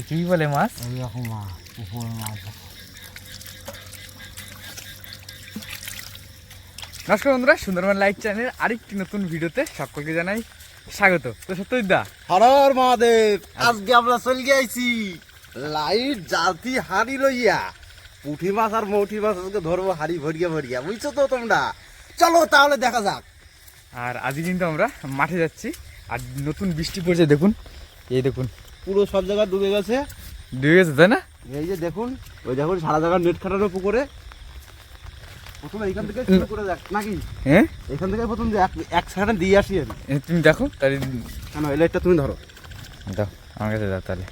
কি বলে মাছ? এইরকম মাছ, পুকুর মাছ। নমস্কার বন্ধুরা, সুন্দরবন লাইভ চ্যানেলের আরেকটি নতুন ভিডিওতে সকলকে জানাই স্বাগত। তো সত্যজিৎ, হর হর মহাদেব। আজকে আমরা চলে গেছি লাইট জালতি হাড়ি লইয়া পুঁটি মাছ আর মৌটি মাছ আজকে ধরবো হাড়ি ভরিয়া ভরিয়া, বুঝছো তো তোমরা? চলো তাহলে দেখা যাক। আর আজকে কিন্তু আমরা মাঠে যাচ্ছি, আর নতুন বৃষ্টি পড়ছে। দেখুন, এই দেখুন পুরো সব জায়গা ডুবে গেছে, ডুবে গেছে তাই না? এই যে দেখুন, ওই দেখুন সারা জায়গা নেট খাটানো পুকুরে। প্রথমে এইখান থেকে শুরু করে যাক নাকি? হ্যাঁ, এখান থেকে প্রথম যে এক সাইডে দিয়ে আসি আমি। তুমি দেখো তাহলে। কেন এই লাইটটা তুমি ধরো, দাও আমার কাছে, দাও তাহলে।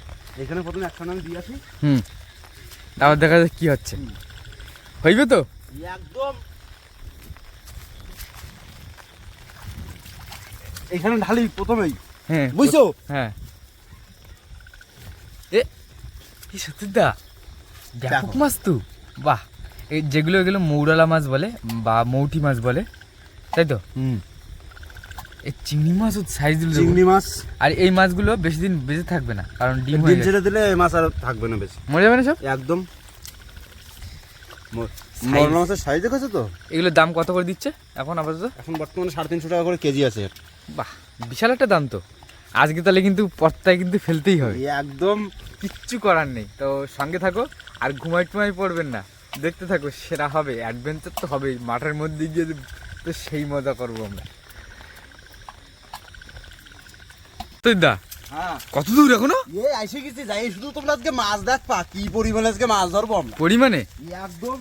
এখানে প্রথমে এক সাইডে আমি দিয়ে আসি। তারপর দেখা যাক কি হচ্ছে। হইবে তো একদম এখানে ঢালি প্রথমেই, হ্যাঁ বুঝছো? হ্যাঁ। এই সত্যজিৎ, ব্যাপক মাছ তো। বাহ, এই যেগুলো এগুলো মৌরালা মাছ বলে বা মৌটি মাছ বলে, তাই তো? এই চিংড়ি মাছ সাইজ দিল, চিংড়ি মাছ। আর এই মাছগুলো বেশি দিন বেঁচে থাকবে না, কারণ ডিম হয়ে ডিম যাবে। ছেড়ে দিলে এই মাছ আর থাকবে না বেশি, মরে যাবে না সব একদম। মরলা মাছের সাইজ দেখেছো তো? এগুলোর দাম কত করে দিচ্ছে এখন আপাতত? এখন বর্তমানে 350 টাকা করে কেজি আছে। বাহ, বিশাল একটা দাম তো। আজকে তাহলে কিন্তু পর্তায় কিন্তু ফেলতেই হবে, একদম। কিচ্ছু করার নেই। তো সঙ্গে থাকো, আর ঘুমাই টুমাই পড়বেন না, দেখতে থাকো। সেরা হবে, অ্যাডভেঞ্চার তো হবেই মাঠের মধ্যে গিয়ে, তো সেই মজা করবো আমরা। তো দা, হ্যাঁ, কত দূর এখনো? আইসে গেছি, যাই শুধু তোমরা আজকে মাছ দেখবা কি পরিমাণে আজকে মাছ ধরবো আমরা। পরিমাণে একদম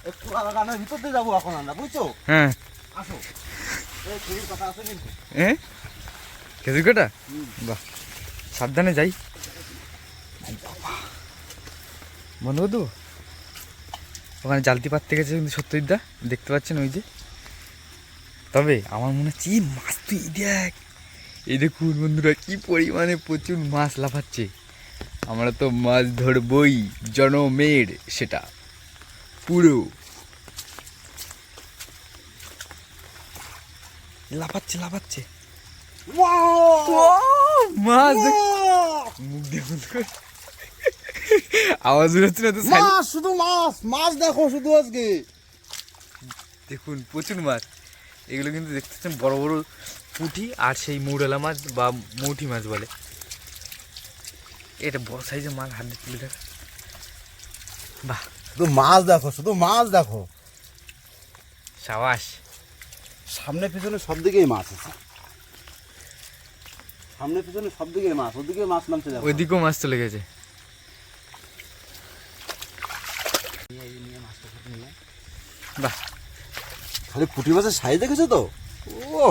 একটু বাগানের ভিতর দিয়ে যাবো এখন আমরা, বুঝছো? হ্যাঁ। আসো, এই খেজুর কথা আছে কিন্তু। হ্যাঁ, খেজুর কাটা। বাহ, সাবধানে যাই বন্ধু। তো ওখানে জালতি পাততে গেছে কিন্তু সত্যজিৎ, দেখতে পাচ্ছেন ওই যে। তবে আমার মনে হচ্ছে এই মাছ, তুই দেখ, এই দেখুন বন্ধুরা, কি পরিমাণে প্রচুর মাছ লাফাচ্ছে। আমরা তো মাছ ধরবই, জনমের সেটা পুরো লাফাচ্ছে লাফাচ্ছে মাছ। মুখ দিয়ে বন্ধ করে আওয়াজ বেরোচ্ছে না তো। মাছ, শুধু মাছ, মাছ দেখো শুধু আজকে। দেখুন প্রচুর মাছ। এগুলো কিন্তু দেখতেছেন বড় বড় পুঁটি, আর সেই মৌরালা মাছ বা মৌটি মাছ বলে। এটা বড় সাইজের মাছ, হাত দিয়ে তুলে দেখা। বাহ, শুধু মাছ দেখো, শুধু মাছ দেখো। সাবাস। সামনে পিছনে সব দিকেই মাছ আছে, সামনে পিছনে সব দিকেই মাছ, ওদিকে মাছ নামছে দেখো। ওইদিকেও মাছ চলে গেছে। বাহ, খালি পুঁটি মাছের সাইজ দেখেছো তো? ও,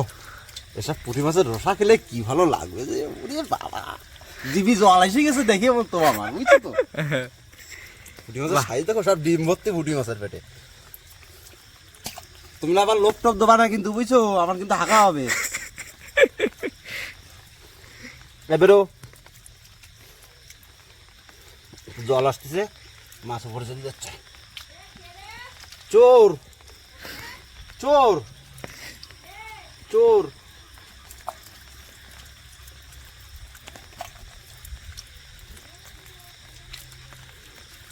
এসব পুঁটি মাছের রসা খেলে কি ভালো লাগবে যে, ওরে বাবা, জিভি জল এসে গেছে দেখে বলতো আমার, বুঝছো তো? পুঁটি মাছের সাইজ দেখো, সব ডিম ভর্তি পুঁটি মাছের পেটে। তুমি আবার লোক টোপ দেবা না কিন্তু, বুঝছো? আমার কিন্তু হাঁকা হবে। এবারও জল আসতেছে, মাছ উপরে চলে যাচ্ছে। চোর চোর চোর।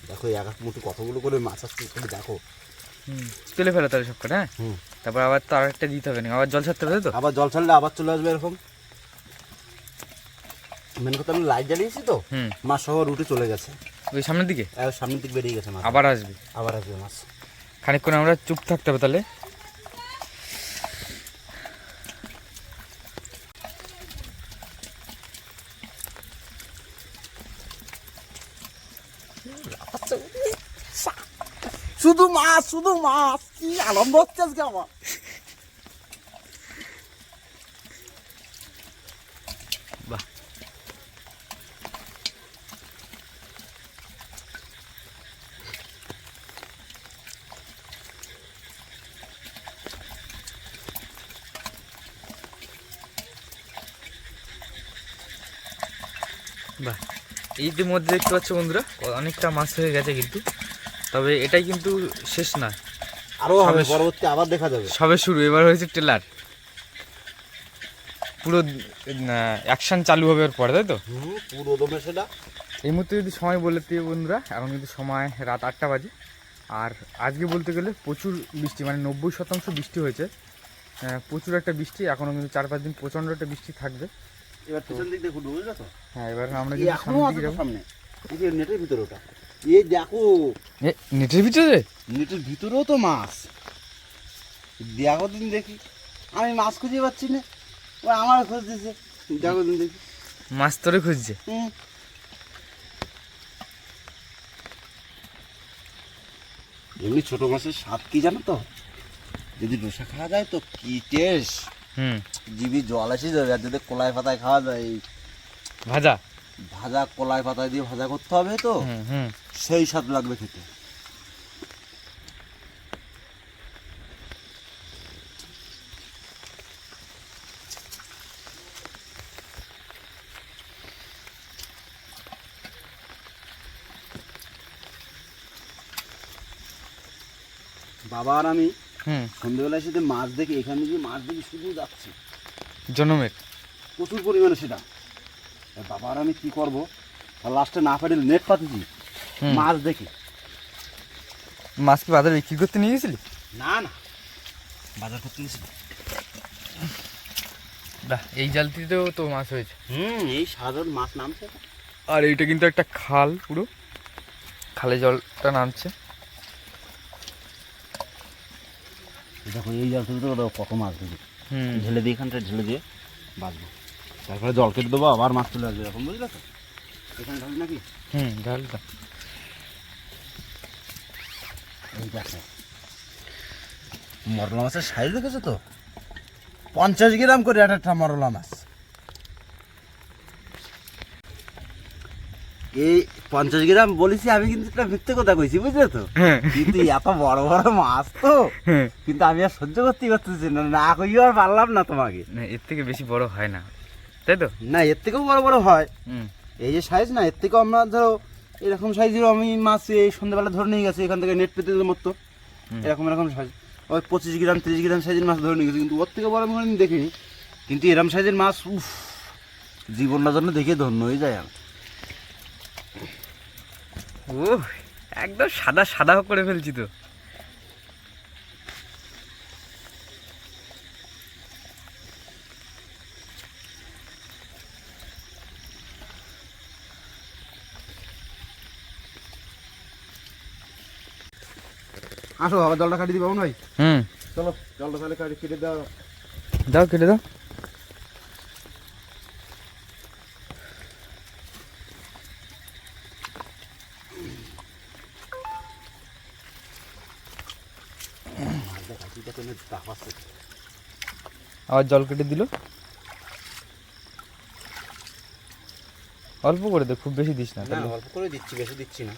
দেখো এক এক মুঠো কতগুলো করে মাছ আসছে, তুমি দেখো। তুলে ফেলো তাহলে সব কটা। হ্যাঁ, হুম। তারপর আবার তো আর একটা দিতে হবে না, আবার জল ছাড়তে হবে তো। আবার জল ছাড়লে আবার চলে আসবে এরকম। মেন কথা, আমি লাইট জ্বালিয়েছি তো, মাছ সহ রুটে চলে গেছে ওই সামনের দিকে, সামনের দিকে বেরিয়ে গেছে মাছ। আবার আসবে, আবার আসবে মাছ। খানিকক্ষণ আমরা চুপ থাকতে হবে তাহলে। শুধু মাছ, শুধু মাছ, কি আনন্দ হচ্ছে আজকে আমার। বাহ, বাহ। ইতিমধ্যে দেখতে পাচ্ছ বন্ধুরা, অনেকটা মাছ হয়ে গেছে কিন্তু। তবে এটাই কিন্তু শেষ না, আরো হবে পরবর্তী, আবার দেখা যাবে। সবে শুরু। এবার হয়েছে টেলার। পুরো অ্যাকশন চালু হবে ওর পরে, তাই তো? পুরো দমে সেটা। এই মুহূর্তে যদি সময় বলে দিই বন্ধুরা, এখন কিন্তু সময় রাত 8টা বাজে। আর আজকে বলতে গেলে প্রচুর বৃষ্টি, মানে 90% বৃষ্টি হয়েছে। প্রচুর একটা বৃষ্টি, এখনও কিন্তু 4-5 দিন প্রচণ্ড একটা বৃষ্টি থাকবে। এবার পিছন দিক দেখো, বুঝলে তো? হ্যাঁ, এবার আমরা এই কিন্তু এখনো সামনের আছে দিকে তো যাবো। সামনে, এই যে নেটের ভিতরে ওটা, এই দেখো নেটের ভিতরে নেটের ভিতরেও তো মাছ। দেখো দিন দেখি, আমি মাছ খুঁজে পাচ্ছি না, ও আমার খোঁজ দিচ্ছে। দেখো দিন দেখি। মাছ তোরে খুঁজছে। এমনি ছোট মাছের স্বাদ কি জানো তো? যদি রসা খাওয়া যায় তো কি টেস্ট, জিভে জল আসি যাবে। আর যদি কলাই পাতায় খাওয়া যায়, এই ভাজা ভাজা কলাই পাতায় দিয়ে ভাজা করতে হবে তো, সেই স্বাদ লাগবে খেতে। বাবা আর আমি সন্ধ্যেবেলায় সাথে মাছ দেখি, এখানে গিয়ে মাছ দেখি শুধু যাচ্ছে জনমের প্রচুর পরিমাণে সেটা। বাবা আর আমি কি করবো, লাস্টে না পারি নেট পাতেছি মাছ দেখি। মাছ কি বাজারে বিক্রি করতে নিয়ে গেছিলি? না না, বাজার করতে গেছি। এই জালতিতেও তো মাছ হয়েছে। এই সাধারণ মাছ নামছে। আর এইটা কিন্তু একটা খাল, পুরো খালে জলটা নামছে। দেখো এই জাল থেকে তো কত মাছ দেখি, ঢেলে দিয়ে এখানটা ঢেলে দিয়ে বাঁচবো, তারপরে জল কেটে দেবো, আবার মাছ চলে আসবে এরকম, বুঝলে তো? এখানে ঢালি নাকি? ঢালটা এই দেখো মরলা মাছের সাইজ দেখেছো তো, 50 গ্রাম করে একটা মরলা মাছ। এই 50 গ্রাম বলেছি আমি, কিন্তু একটা মিথ্যে কথা কইছি, বুঝলে তো? কিন্তু এত বড় বড় মাছ তো, কিন্তু আমি আর সহ্য করতেই পারতেছি না, না কইও আর পারলাম না তোমাকে। এর থেকে বেশি বড় হয় না, তাই তো? না, এর থেকেও বড় বড় হয়। এই যে সাইজ না, এর থেকেও আমরা ধরো এরকম সাইজেরও আমি মাছ এই সন্ধ্যাবেলা ধরে নিয়ে গেছি, এখান থেকে নেট পেতে মতো এরকম এরকম সাইজ, ওই 25 গ্রাম 30 গ্রাম সাইজের মাছ ধরে নিয়ে গেছি, কিন্তু ওর থেকে বড় আমি দেখিনি। কিন্তু এরকম সাইজের মাছ, উফ, জীবনটার জন্য দেখে ধন্য হয়ে যায়। আমি ও একদম সাদা সাদা করে ফেলছি তো। আসো আবার জলটা কাটি দিবা ভাই। চলো জলটা তাহলে কেটে দাও। দাও, কেটে দাও। আবার জল কেটে দিল, অল্প করে দে, খুব বেশি দিস না। অল্প করে দিচ্ছি, বেশি দিচ্ছি না।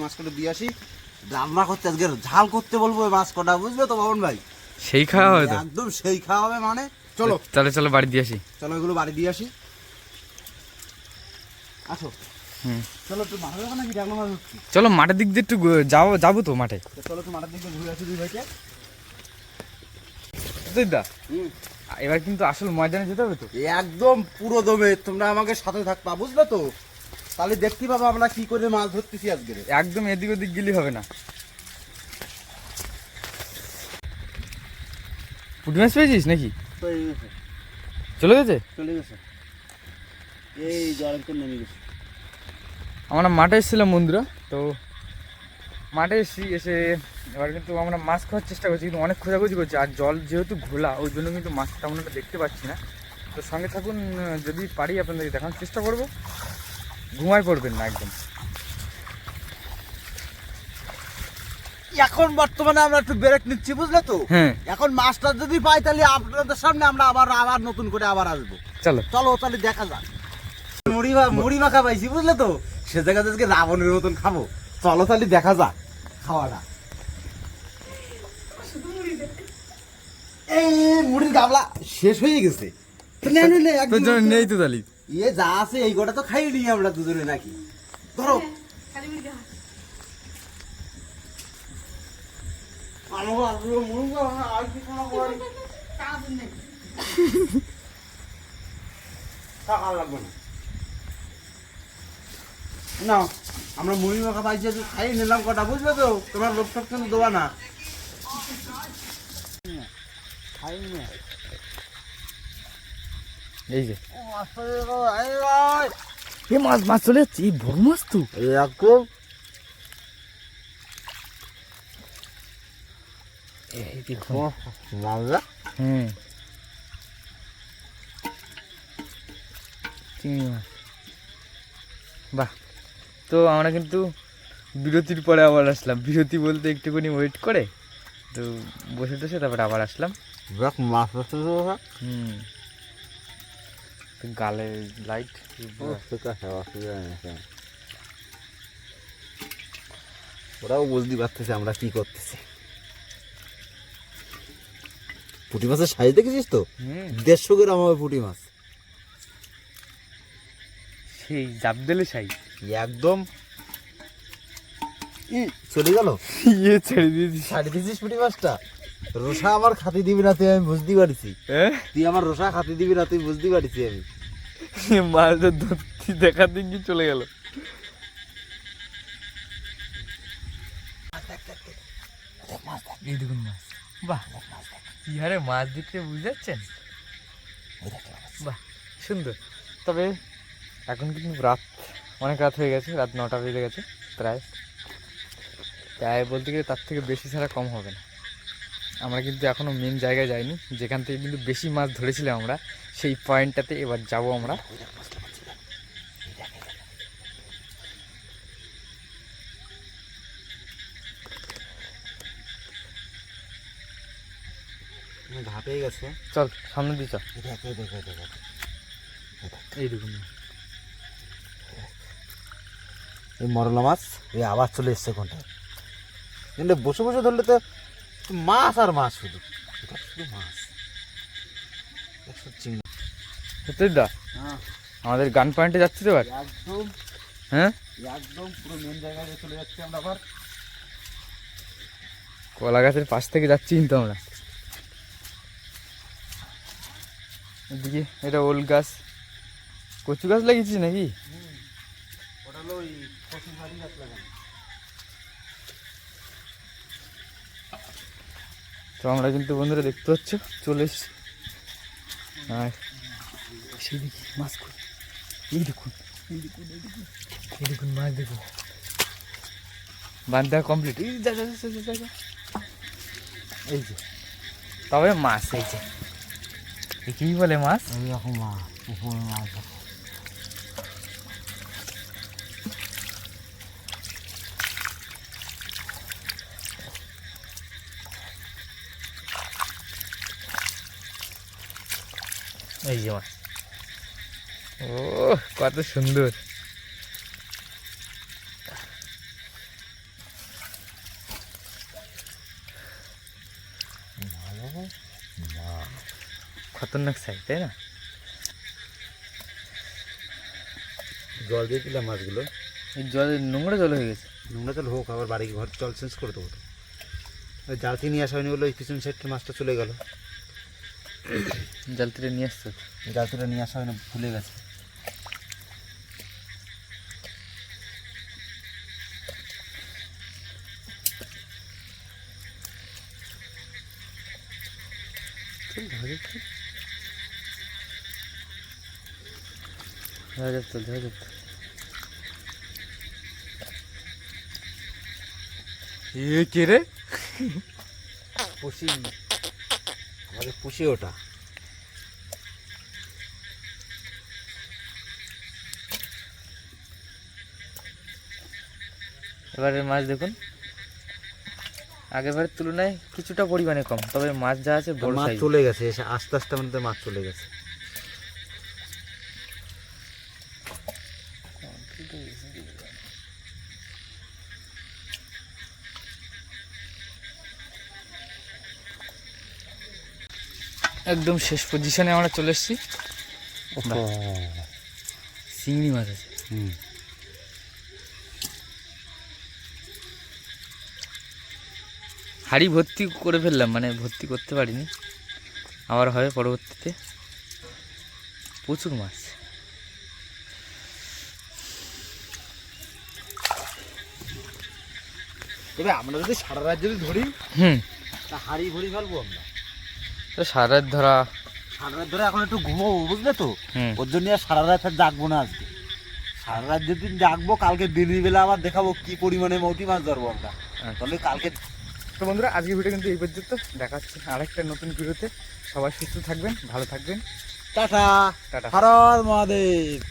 মাছ কটা দিয়ে আসি, রান্না করতে আজকে ঝাল করতে বলবো ওই মাছ কটা, বুঝলে তো বাবন ভাই? সেই খাওয়া হবে তো, একদম সেই খাওয়া হবে। মানে চলো চলো চলো বাড়ি দিয়ে আসি। চলো এগুলো বাড়ি দিয়ে আসি। আসো চলো একটু মাঠে যাবো নাকি? ডাকলো মাছ হচ্ছে, চলো মাঠের দিক দিয়ে একটু যাবো তো মাঠে। চলো একটু মাঠের দিকে ঘুরে আসি দুই ভাইকে। দা এবার কিন্তু আসল ময়দানে যেতে হবে তো। একদম পুরো দমে তোমরা আমাকে সাথে থাকবা, বুঝলে তো? তাহলে দেখতে পাবো আমরা কি করে মাছ ধরতেছি আজকে। একদম এদিক ওদিক গেলে হবে না। পুঁটি মাছ পেয়েছিস নাকি? চলে গেছে, চলে গেছে, এই জল একদম নেমে গেছে। আমরা মাঠে এসেছিলাম বন্ধুরা, তো মাঠে এসে এবার কিন্তু আমরা মাছ খাওয়ার চেষ্টা করছি, কিন্তু অনেক খোঁজাখুঁজি করছি। আর জল যেহেতু ঘোলা, ওই জন্য কিন্তু মাছ তেমন একটা দেখতে পাচ্ছি না। তো সঙ্গে থাকুন, যদি পারি আপনাদেরকে দেখানোর চেষ্টা করবো। ঘুমায় পড়বেন না একদম। এখন বর্তমানে আমরা একটু ব্রেক নিচ্ছি, বুঝলে তো? এখন মাছটা যদি পাই তাহলে আপনাদের সামনে আমরা আবার নতুন করে আবার আসবো। চলো চলো তাহলে দেখা যাক। মুড়ি মাখা পাইছি, বুঝলে তো? সে জায়গা আজকে রাবণের মতন খাবো। চলো তাহলে দেখা যাক খাওয়াটা। এই মুড়ির গাবলা শেষ হয়ে গেছে। নেই তো তালি, ইয়ে যা আছে এই গোটা তো খাই নি আমরা দুজনে নাকি ধরো না আমরা মুড়ি মাখা পাইছি খাই নিলাম কটা বুঝলে তো তোমার লোক সব কিন্তু দেওয়া না এই যে এ মাছ মাছ চলে যাচ্ছে এই বড় মাছ তো একদম এই দেখুন মালদা হুম চিংড়ি মাছ বাহ তো আমরা কিন্তু বিরতির পরে আবার আসলাম বিরতি বলতে একটুখানি ওয়েট করে তো বসে টসে তারপরে আবার আসলাম দেখ মাছ আছে হুম তো গালে লাইট ওরাও বুঝতে পারতেছে আমরা কি করতেছি পুঁটি মাছের সাইজ দেখেছিস তো 150 গ্রাম হবে পুঁটি মাছ সেই জাপ দিলে সাই একদম চলে গেল ইয়ে ছেড়ে দিয়েছি ছাড়ি দিয়েছিস পুঁটি মাছটা রোসা আমার খাতি দিবি না তুই আমি বুঝতে পারছি তুই আমার রোসা খাতি দিবি না তুই বুঝতে পারছি আমি মাছটা ধরতে দেখার দিন কি চলে গেল এই দেখুন মাছ বাহ কি হারে মাছ দেখতে বুঝতে পারছেন বাহ সুন্দর তবে এখন কিন্তু রাত অনেক রাত হয়ে গেছে রাত 9টা বেজে গেছে প্রায় প্রায় বলতে গেলে তার থেকে বেশি ছাড়া কম হবে না আমরা কিন্তু এখনও মেন জায়গায় যাইনি যেখান থেকে কিন্তু বেশি মাছ ধরেছিলাম আমরা সেই পয়েন্টটাতে এবার যাব আমরা ঘাটে গেছে চল সামনে দিয়ে চল এই দেখুন এই মরলা মাছ এই আবার চলে এসছে কোনটা কিন্তু বসে বসে ধরলে তো মাছ আর মাছ শুধু শুধু মাছ সত্যি দা আমাদের গান পয়েন্টে যাচ্ছি তো এবার একদম হ্যাঁ একদম পুরো মেন জায়গায় চলে যাচ্ছি আমরা আবার কলা গাছের পাশ থেকে যাচ্ছি কিন্তু আমরা এদিকে এটা ওল গাছ কচু গাছ লাগিয়েছিস নাকি ওটা হলো ওই কচুর বাড়ি গাছ লাগানো তো আমরা কিন্তু বন্ধুরা দেখতে পাচ্ছ চলে এসছি আর সেই দেখি মাছ কই এই দেখুন এই দেখুন মাছ দেখুন বান্ধা কমপ্লিট এই যা যা যা যা, যা, যা। এই যে তবে মাছ এই যে এ কি বলে মাছ এইরকম মাছ উপরে মাছ এই যে মাছ ও কত সুন্দর খতরনাক সাইজ তাই না জল দিয়ে দিলাম মাছগুলো এই জল নোংরা জল হয়ে গেছে নোংরা জল হোক আবার বাড়ি ঘর জল চেঞ্জ করে দেবো তো ওই জালতি নিয়ে আসা হয়নি বলে ওই পিছন সাইডটা মাছটা চলে গেল জালতিটা নিয়ে আসছো জালতিটা নিয়ে আসা হয়নি ভুলে গেছে এ কে রে পুষি আমাদের পুষি ওটা এবারের মাছ দেখুন আগেরবারের তুলনায় কিছুটা পরিমাণে কম তবে মাছ যা আছে বড় মাছ সাইজ চলে গেছে এসে আস্তে আস্তে আমাদের মাছ চলে গেছে একদম শেষ পজিশনে আমরা চলে এসেছি চিংড়ি মাছ আছে। হাড়ি ভর্তি করে ফেললাম, মানে ভর্তি করতে পারিনি, আবার হবে পরবর্তীতে। প্রচুর মাছ। তবে আমরা যদি সারা রাত যদি ধরি হুম, তা হাড়ি ভরি ফেলবো আমরা। তো সারা রাত ধরা। সারা রাত ধরে এখন একটু ঘুমোবো, বুঝলে তো? হুম, ওর জন্য আর সারা রাত আর জাগবো না আজকে। সারা রাত যেদিন জাগবো, কালকে দিনের বেলা আবার দেখাবো কি পরিমাণে মৌটি মাছ ধরবো আমরা। তাহলে কালকে তো বন্ধুরা আজকের ভিডিও কিন্তু এই পর্যন্ত। দেখা হচ্ছে আরেকটা নতুন ভিডিওতে। সবাই সুস্থ থাকবেন, ভালো থাকবেন। Tata, tata. হর হর মহাদেব।